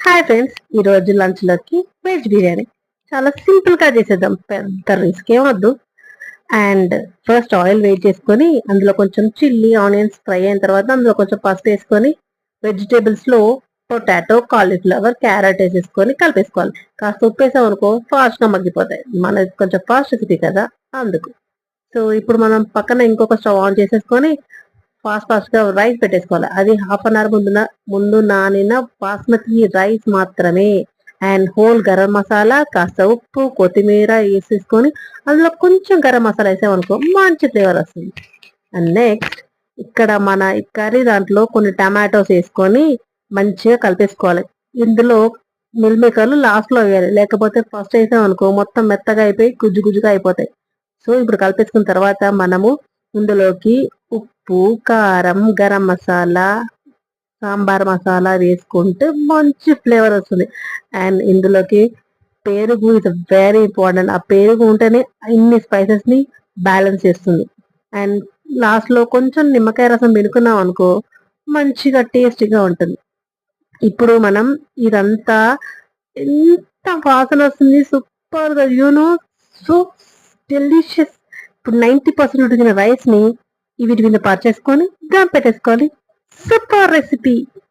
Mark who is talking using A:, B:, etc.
A: Hi friends, ఈ రోజు lunch లోకి వెజ్ బిర్యానీ చాలా సింపుల్ గా చేసేద్దాం. పెద్ద రిస్క్ ఏమొద్దు. అండ్ ఫస్ట్ ఆయిల్ వేట్ చేసుకొని అందులో కొంచెం చిల్లీ ఆనియన్స్ ఫ్రై అయిన తర్వాత అందులో కొంచెం పసుపు వేసుకొని వెజిటేబుల్స్ లో పొటాటో, కాలీఫ్లవర్, క్యారెట్ వేసేసుకొని కలిపేసుకోవాలి. కాస్త ఉప్పు వేసాం అనుకో ఫాస్ట్ గా మగ్గిపోతాయి. మనది కొంచెం ఫాస్ట్ రెసిపీ కదా, అందుకు. సో ఇప్పుడు మనం పక్కన ఇంకొక స్టవ్ ఆన్ చేసేసుకొని ఫాస్ట్ గా రైస్ పెట్టేసుకోవాలి. అది హాఫ్ అన్ అవర్ ముందు నానిన బాస్మతి రైస్ మాత్రమే. అండ్ హోల్ గరం మసాలా, కాస్త ఉప్పు, కొత్తిమీర వేసేసుకొని అందులో కొంచెం గరం మసాలా వేసామనుకో మంచి ఫ్లేవర్ వస్తుంది. అండ్ నెక్స్ట్ ఇక్కడ మన కర్రీ దాంట్లో కొన్ని టమాటోస్ వేసుకొని మంచిగా కలిపేసుకోవాలి. ఇందులో మిల్ మేకర్లు లాస్ట్ లో వేయాలి, లేకపోతే ఫస్ట్ వేసామనుకో మొత్తం మెత్తగా అయిపోయి గుజ్జు గుజ్జుగా అయిపోతాయి. సో ఇప్పుడు కలిపేసుకున్న తర్వాత మనము ఇందులోకి ఉప్పు, కారం, గరం మసాలా, సాంబార్ మసాలా వేసుకుంటే మంచి ఫ్లేవర్ వస్తుంది. అండ్ ఇందులోకి పెరుగు ఇస్ వెరీ ఇంపార్టెంట్. ఆ పెరుగు ఉంటేనే ఇన్ని స్పైసెస్ ని బ్యాలెన్స్ చేస్తుంది. అండ్ లాస్ట్ లో కొంచెం నిమ్మకాయ రసం పిండుకున్నాం అనుకో మంచిగా టేస్టీగా ఉంటుంది. ఇప్పుడు మనం ఇదంతా ఎంత వాసన వస్తుంది, సూపర్ గా యూనో, సో డెలిషియస్. ఇప్పుడు 90% ఉడికిన రైస్ ని వీటి మీద పరిచేసుకొని దమ్ పెట్టేసుకోవాలి. Super recipe.